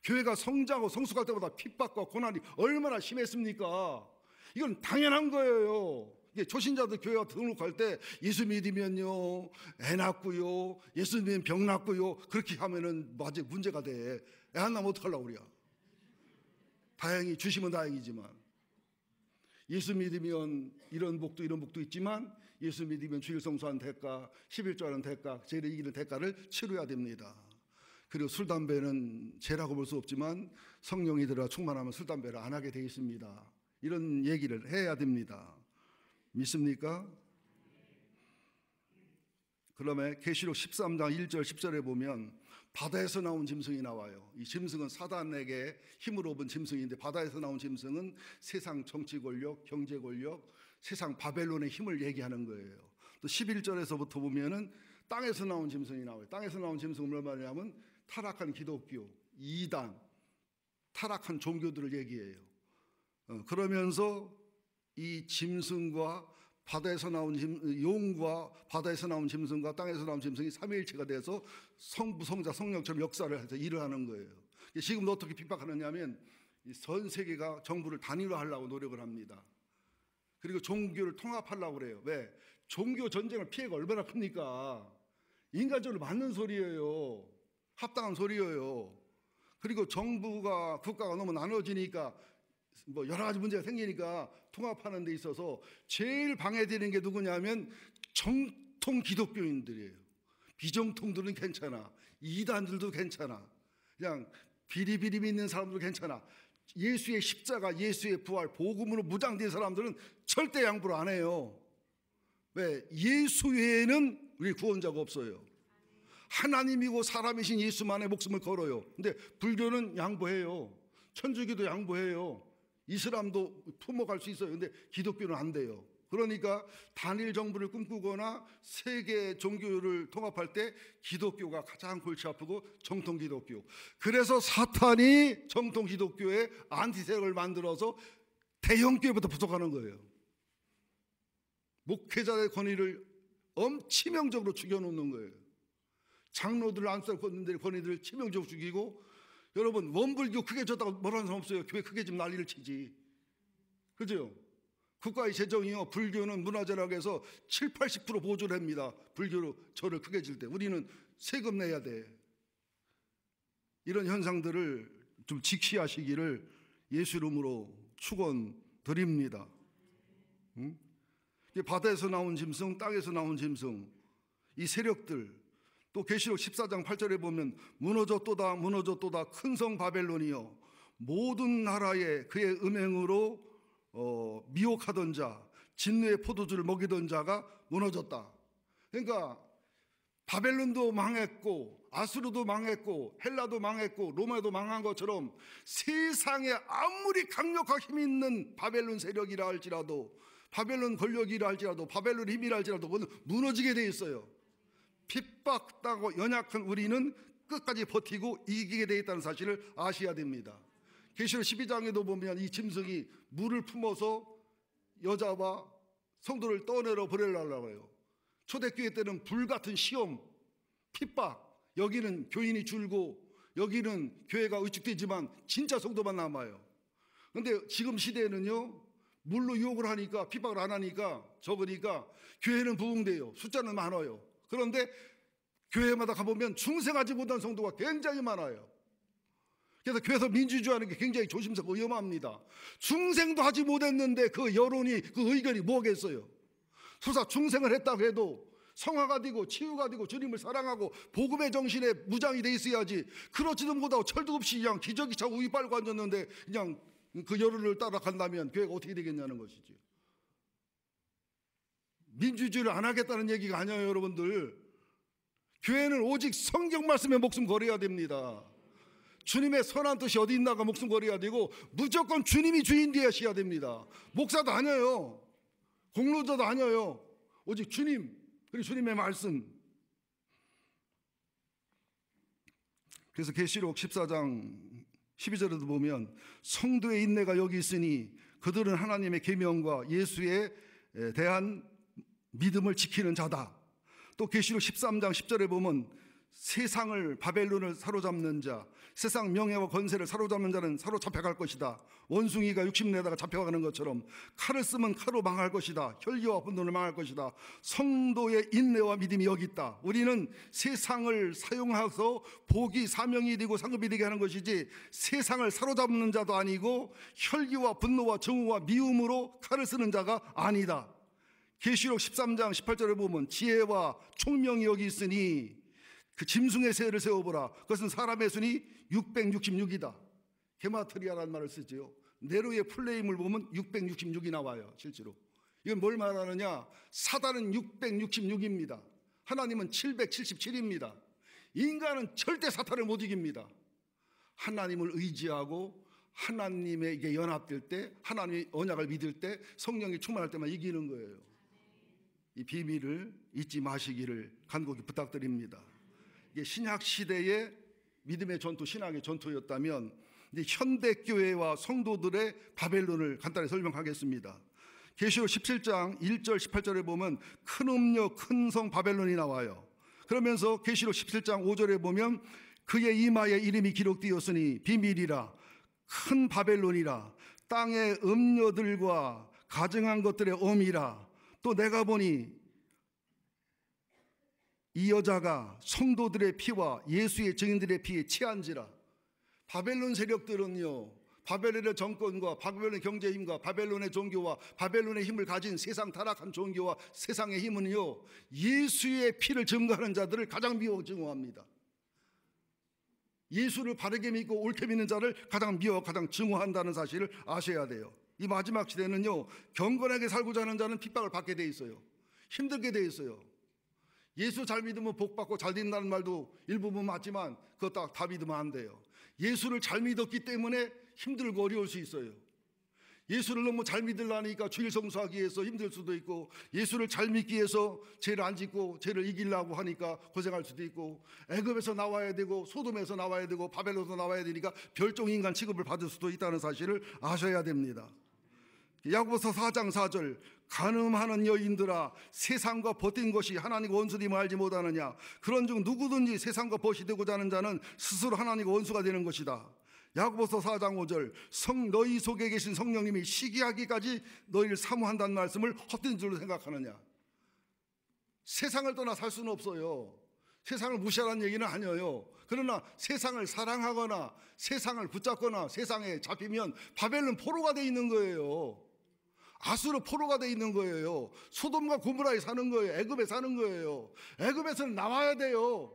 교회가 성장하고 성숙할 때보다 핍박과 고난이 얼마나 심했습니까? 이건 당연한 거예요. 이게 초신자들 교회가 등록할 때 예수 믿으면요 애 낳고요, 예수 믿으면 병 낫고요, 그렇게 하면은 맞아 문제가 돼. 애 안 낳으면 어떡하려고 그래요. 다행히 주시면 다행이지만, 예수 믿으면 이런 복도 이런 복도 있지만, 예수 믿으면 주일 성수하는 대가, 11조하는 대가, 죄를 이기는 대가를 치러야 됩니다. 그리고 술 담배는 죄라고 볼 수 없지만 성령이 들어 충만하면 술 담배를 안 하게 되어 있습니다. 이런 얘기를 해야 됩니다. 믿습니까? 그러면 계시록 13장 1절 10절에 보면 바다에서 나온 짐승이 나와요. 이 짐승은 사단에게 힘을 얻은 짐승인데, 바다에서 나온 짐승은 세상 정치 권력, 경제 권력, 세상 바벨론의 힘을 얘기하는 거예요. 또 11절에서부터 보면은 땅에서 나온 짐승이 나와요. 땅에서 나온 짐승은 뭘 말하냐면 타락한 기독교, 이단, 타락한 종교들을 얘기해요. 그러면서 이 짐승과 바다에서 나온 용과 바다에서 나온 짐승과 땅에서 나온 짐승이 삼위일체가 돼서 성부, 성자, 성령처럼 역사를 해서 일을 하는 거예요. 지금도 어떻게 핍박하느냐 하면 전 세계가 정부를 단일화하려고 노력을 합니다. 그리고 종교를 통합하려고 그래요. 왜? 종교 전쟁을 피해가 얼마나 큽니까? 인간적으로 맞는 소리예요. 합당한 소리예요. 그리고 정부가, 국가가 너무 나눠지니까 뭐 여러 가지 문제가 생기니까 통합하는 데 있어서 제일 방해되는 게 누구냐면 정통 기독교인들이에요. 비정통들은 괜찮아, 이단들도 괜찮아, 그냥 비리비리 믿는 사람들도 괜찮아. 예수의 십자가, 예수의 부활, 복음으로 무장된 사람들은 절대 양보를 안 해요. 왜? 예수 외에는 우리 구원자가 없어요. 하나님이고 사람이신 예수만의 목숨을 걸어요. 근데 불교는 양보해요. 천주교도 양보해요. 이슬람도 품어갈 수 있어요. 근데 기독교는 안 돼요. 그러니까 단일 정부를 꿈꾸거나 세계 종교를 통합할 때 기독교가 가장 골치 아프고 정통 기독교. 그래서 사탄이 정통 기독교의 안티세력을 만들어서 대형교회부터 부족하는 거예요. 목회자의 권위를 치명적으로 죽여놓는 거예요. 장로들을 안쌀 권위들을 치명적으로 죽이고, 여러분 원불교 크게 졌다고 뭐라는 사람 없어요. 교회 크게 좀 난리를 치지. 그죠? 국가의 재정이요, 불교는 문화재라고 7, 80% 보조를 합니다. 불교로 절을 크게 질 때 우리는 세금 내야 돼. 이런 현상들을 좀 직시하시기를 예수 이름으로 축원드립니다. 바다에서 나온 짐승, 땅에서 나온 짐승, 이 세력들, 또 계시록 14장 8절에 보면 무너졌도다 무너졌도다 큰 성 바벨론이여, 모든 나라에 그의 음행으로 미혹하던 자, 진노의 포도주를 먹이던 자가 무너졌다. 그러니까 바벨론도 망했고 아수르도 망했고 헬라도 망했고 로마도 망한 것처럼 세상에 아무리 강력하고 힘 있는 바벨론 세력이라 할지라도, 바벨론 권력이라 할지라도, 바벨론 힘이라 할지라도 무너지게 돼 있어요. 핍박당하고 연약한 우리는 끝까지 버티고 이기게 돼 있다는 사실을 아셔야 됩니다. 계시록 12장에도 보면 이 짐승이 물을 품어서 여자와 성도를 떠내려 보내려고 해요. 초대교회 때는 불같은 시험, 핍박, 여기는 교인이 줄고 여기는 교회가 위축되지만 진짜 성도만 남아요. 그런데 지금 시대에는요, 물로 유혹을 하니까, 핍박을 안 하니까, 적으니까 교회는 부흥돼요. 숫자는 많아요. 그런데 교회마다 가보면 중생하지 못한 성도가 굉장히 많아요. 그래서 교회에서 민주주의하는 게 굉장히 조심스럽고 위험합니다. 중생도 하지 못했는데 그 여론이, 그 의견이 뭐겠어요? 설사 중생을 했다고 해도 성화가 되고 치유가 되고 주님을 사랑하고 복음의 정신에 무장이 돼 있어야지. 그렇지도 못하고 철도 없이 그냥 기저귀 차고 우유 빨고 앉았는데 그냥 그 여론을 따라간다면 교회가 어떻게 되겠냐는 것이죠. 민주주의를 안 하겠다는 얘기가 아니에요, 여러분들. 교회는 오직 성경 말씀에 목숨 걸어야 됩니다. 주님의 선한 뜻이 어디 있나가 목숨 걸어야 되고, 무조건 주님이 주인 되셔야 됩니다. 목사도 아니에요, 공로자도 아니에요. 오직 주님, 그리고 주님의 말씀. 그래서 계시록 14장 12절에도 보면 성도의 인내가 여기 있으니 그들은 하나님의 계명과 예수에 대한 믿음을 지키는 자다. 또 계시록 13장 10절에 보면 세상을 바벨론을 사로잡는 자, 세상 명예와 권세를 사로잡는 자는 사로잡혀갈 것이다. 원숭이가 육신내다가 잡혀가는 것처럼 칼을 쓰면 칼로 망할 것이다. 혈기와 분노를 망할 것이다. 성도의 인내와 믿음이 여기 있다. 우리는 세상을 사용해서 복이 사명이 되고 상급이 되게 하는 것이지 세상을 사로잡는 자도 아니고 혈기와 분노와 정오와 미움으로 칼을 쓰는 자가 아니다. 계시록 13장 18절에 보면 지혜와 총명이 여기 있으니 그 짐승의 새를 세워보라. 그것은 사람의 순이 666이다. 게마트리아라는 말을 쓰지요. 네로의 플레임을 보면 666이 나와요. 실제로 이건 뭘 말하느냐, 사단은 666입니다. 하나님은 777입니다. 인간은 절대 사탄을 못 이깁니다. 하나님을 의지하고 하나님에게 연합될 때, 하나님의 언약을 믿을 때, 성령이 충만할 때만 이기는 거예요. 이 비밀을 잊지 마시기를 간곡히 부탁드립니다. 이게 신약 시대의 믿음의 전투, 신학의 전투였다면 이제 현대 교회와 성도들의 바벨론을 간단히 설명하겠습니다. 계시록 17장 1절 18절에 보면 큰 음녀 큰 성 바벨론이 나와요. 그러면서 계시록 17장 5절에 보면 그의 이마에 이름이 기록되었으니 비밀이라 큰 바벨론이라 땅의 음녀들과 가증한 것들의 엄이라. 또 내가 보니 이 여자가 성도들의 피와 예수의 증인들의 피에 취한지라. 바벨론 세력들은요, 바벨론의 정권과 바벨론의 경제 힘과 바벨론의 종교와 바벨론의 힘을 가진 세상 타락한 종교와 세상의 힘은요, 예수의 피를 증거하는 자들을 가장 미워 증오합니다. 예수를 바르게 믿고 옳게 믿는 자를 가장 미워 가장 증오한다는 사실을 아셔야 돼요. 이 마지막 시대는요, 경건하게 살고자 하는 자는 핍박을 받게 돼 있어요. 힘들게 돼 있어요. 예수 잘 믿으면 복 받고 잘 된다는 말도 일부분 맞지만 그거 다 믿으면 안 돼요. 예수를 잘 믿었기 때문에 힘들고 어려울 수 있어요. 예수를 너무 잘 믿으려니까 주일 성수하기 위해서 힘들 수도 있고, 예수를 잘 믿기 위해서 죄를 안 짓고 죄를 이기려고 하니까 고생할 수도 있고, 애굽에서 나와야 되고 소돔에서 나와야 되고 바벨론에서 나와야 되니까 별종인간 취급을 받을 수도 있다는 사실을 아셔야 됩니다. 야고보서 4장 4절 간음하는 여인들아 세상과 버틴 것이 하나님과 원수됨을 알지 못하느냐. 그런즉 누구든지 세상과 벗이 되고자 하는 자는 스스로 하나님과 원수가 되는 것이다. 야고보서 4장 5절 너희 속에 계신 성령님이 시기하기까지 너희를 사모한다는 말씀을 헛된 줄로 생각하느냐. 세상을 떠나 살 수는 없어요. 세상을 무시하라는 얘기는 아니에요. 그러나 세상을 사랑하거나 세상을 붙잡거나 세상에 잡히면 바벨론 포로가 돼 있는 거예요. 아수르 포로가 돼 있는 거예요. 소돔과 고모라에 사는 거예요. 애굽에 사는 거예요. 애굽에서는 나와야 돼요.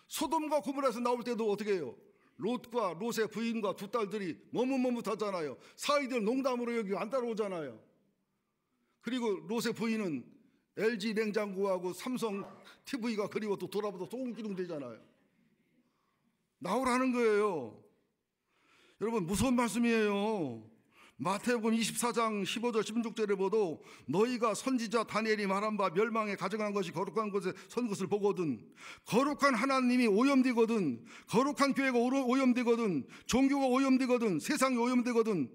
소돔과 고모라에서 나올 때도 어떻게 해요? 롯과 롯의 부인과 두 딸들이 머뭇머뭇하잖아요. 사이들 농담으로 여기 안 따라오잖아요. 그리고 롯의 부인은 LG 냉장고하고 삼성 TV가 그리고 또 돌아보다 소음기둥 되잖아요. 나오라는 거예요. 여러분 무서운 말씀이에요. 마태복음 24장 15절 16절에 보도 너희가 선지자 다니엘이 말한 바 멸망에 가증한 것이 거룩한 것에 선 것을 보거든. 거룩한 하나님이 오염되거든. 거룩한 교회가 오염되거든. 종교가 오염되거든. 세상이 오염되거든.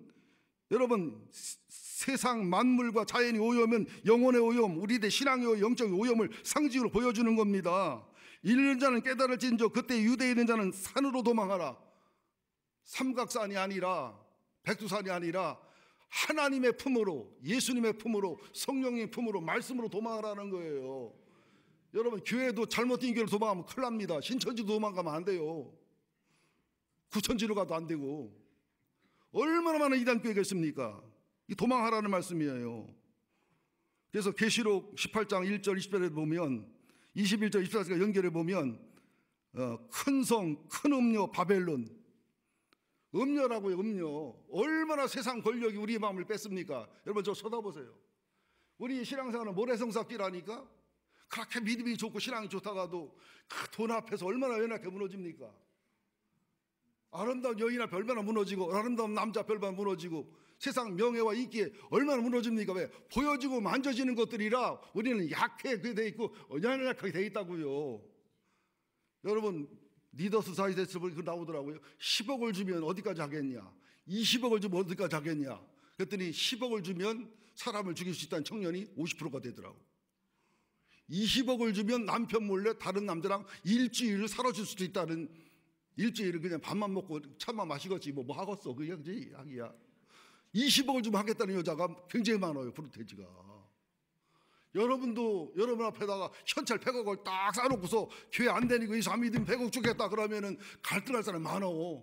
여러분 세상 만물과 자연이 오염은 영혼의 오염, 우리들의 신앙의 오염, 영적인 오염을 상징으로 보여주는 겁니다. 잃는 자는 깨달을진저 그때 유대에 있는 자는 산으로 도망하라. 삼각산이 아니라 백두산이 아니라 하나님의 품으로, 예수님의 품으로, 성령의 품으로, 말씀으로 도망하라는 거예요. 여러분 교회도 잘못된 교회로 도망가면 큰일 납니다. 신천지도 도망가면 안 돼요. 구천지로 가도 안 되고. 얼마나 많은 이단 교회가 있습니까? 이 도망하라는 말씀이에요. 그래서 계시록 18장 1절 20절에 보면 21절 24절과 연결해 보면 큰 성, 큰 음녀 바벨론, 음녀라고요. 음녀. 얼마나 세상 권력이 우리의 마음을 뺐습니까? 여러분 저 쳐다보세요. 우리 신앙생활은 모래성사끼라니까 그렇게 믿음이 좋고 신앙이 좋다가도 그 돈 앞에서 얼마나 연약해 무너집니까? 아름다운 여인 앞에 얼마나 무너지고 아름다운 남자 앞에 얼마나 무너지고 세상 명예와 인기에 얼마나 무너집니까? 왜? 보여지고 만져지는 것들이라 우리는 약해 그게 돼 있고 연약하게 돼 있다고요. 여러분 리더스 사이트에서 그 나오더라고요. 10억을 주면 어디까지 하겠냐, 20억을 주면 어디까지 하겠냐. 그랬더니 10억을 주면 사람을 죽일 수 있다는 청년이 50%가 되더라고. 20억을 주면 남편 몰래 다른 남자랑 일주일을 살아줄 수도 있다는, 일주일을 그냥 밥만 먹고 차만 마시겠지 뭐 하겠어. 그게 약이야. 20억을 주면 하겠다는 여자가 굉장히 많아요. 프로테지가. 여러분도 여러분 앞에다가 현찰 100억을 딱 쌓아놓고서 교회 안 다니고 이 3위든 100억 주겠다 그러면은 갈등할 사람 많어.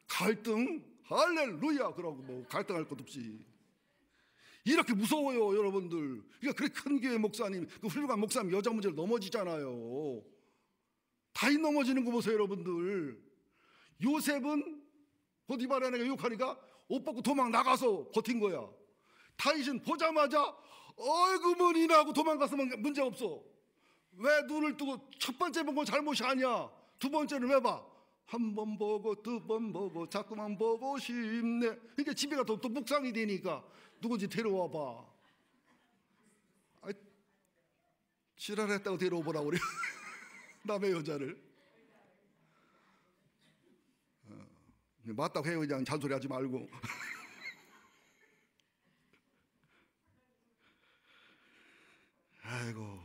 갈등? 할렐루야. 그러고 뭐 갈등할 것 없이. 이렇게 무서워요, 여러분들. 그러니까 그래 큰 교회 목사님, 그 훌륭한 목사님 여자 문제로 넘어지잖아요. 다인 넘어지는 거 보세요, 여러분들. 요셉은 보디바라가 욕하니까 옷 벗고 도망 나가서 버틴 거야. 다윗은 보자마자 어이구 머니나 하고 도망갔으면 문제 없어. 왜 눈을 뜨고 첫 번째 본 건 잘못이 아니야. 두 번째는 왜 봐? 한 번 보고 두 번 보고 자꾸만 보고 싶네. 그러니까 집에 가서 또 묵상이 되니까 누군지 데려와 봐. 아, 지랄했다고 데려와 보라고 그래. 남의 여자를. 맞다고 해요. 그냥 잔소리 하지 말고. 아이고.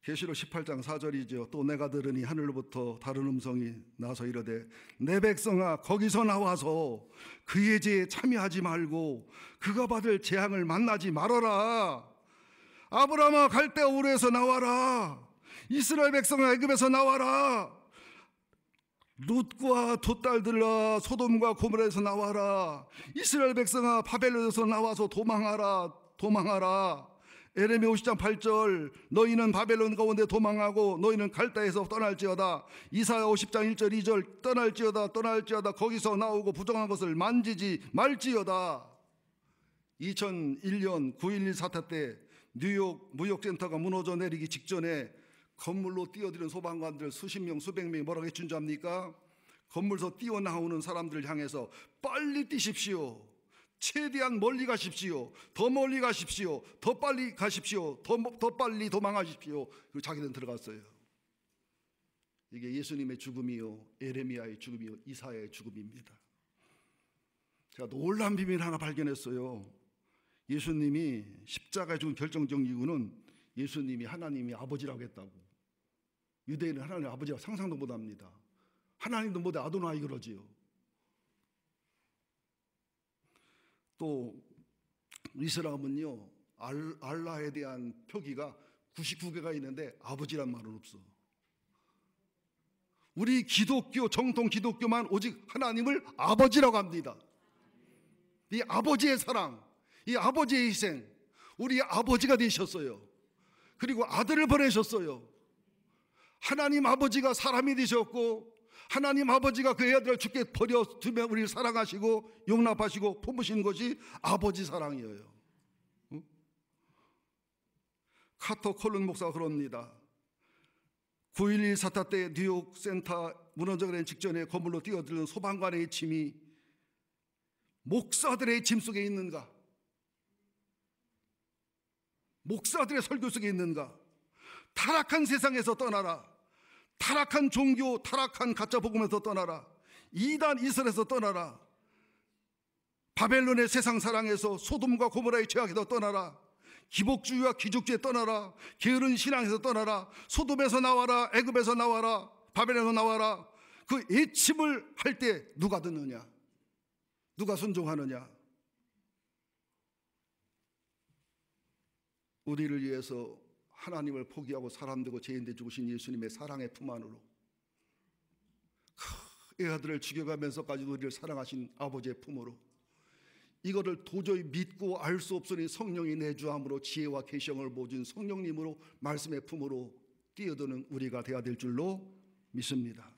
계시록 18장 4절이죠. 또 내가 들으니 하늘로부터 다른 음성이 나서 이르되 내 백성아 거기서 나와서 그의 죄에 참여하지 말고 그가 받을 재앙을 만나지 말아라. 아브라함아 갈대아 우르에서 나와라. 이스라엘 백성아 애굽에서 나와라. 룻과 두 딸들아 소돔과 고모라에서 나와라. 이스라엘 백성아 바벨론에서 나와서 도망하라. 도망하라. 에레미야 50장 8절 너희는 바벨론 가운데 도망하고 너희는 갈대아에서 떠날지어다. 이사야 50장 1절 2절 떠날지어다 거기서 나오고 부정한 것을 만지지 말지어다. 2001년 9.11 사태 때 뉴욕 무역센터가 무너져 내리기 직전에 건물로 뛰어드는 소방관들 수십 명 수백 명이 뭐라고 해준 줄 압니까? 건물에서 뛰어나오는 사람들을 향해서 빨리 뛰십시오. 최대한 멀리 가십시오. 더 멀리 가십시오. 더 빨리 가십시오. 더 빨리 도망하십시오. 그리고 자기들은 들어갔어요. 이게 예수님의 죽음이요, 에레미야의 죽음이요, 이사야의 죽음입니다. 제가 놀라운 비밀 하나 발견했어요. 예수님이 십자가에 죽은 결정적 이유는 예수님이 하나님이 아버지라고 했다고. 유대인은 하나님 아버지라고 상상도 못합니다. 하나님도 못해 아도나이 그러지요. 또 이슬람은요 알라에 대한 표기가 99개가 있는데 아버지란 말은 없어. 우리 기독교 정통 기독교만 오직 하나님을 아버지라고 합니다. 이 아버지의 사랑, 이 아버지의 희생, 우리 아버지가 되셨어요. 그리고 아들을 보내셨어요. 하나님 아버지가 사람이 되셨고 하나님 아버지가 그 아들을 죽게 버려두며 우리를 사랑하시고 용납하시고 품으시는 것이 아버지 사랑이에요. 응? 카터 콜른 목사가 그럽니다. 9.11 사태 때 뉴욕 센터 무너져가는 직전에 건물로 뛰어드는 소방관의 짐이 목사들의 짐 속에 있는가? 목사들의 설교 속에 있는가? 타락한 세상에서 떠나라. 타락한 종교, 타락한 가짜 복음에서 떠나라. 이단 이슬에서 떠나라. 바벨론의 세상 사랑에서 소돔과 고모라의 죄악에서 떠나라. 기복주의와 기족주의에 떠나라. 게으른 신앙에서 떠나라. 소돔에서 나와라. 애굽에서 나와라. 바벨론에서 나와라. 그 애침을 할 때 누가 듣느냐? 누가 순종하느냐? 우리를 위해서 하나님을 포기하고 사람 되고 죄인 되 죽으신 예수님의 사랑의 품 안으로 애아들을 죽여가면서까지도 우리를 사랑하신 아버지의 품으로 이거를 도저히 믿고 알 수 없으니 성령이 내주함으로 지혜와 계시형을 모진 성령님으로 말씀의 품으로 뛰어드는 우리가 되어야 될 줄로 믿습니다.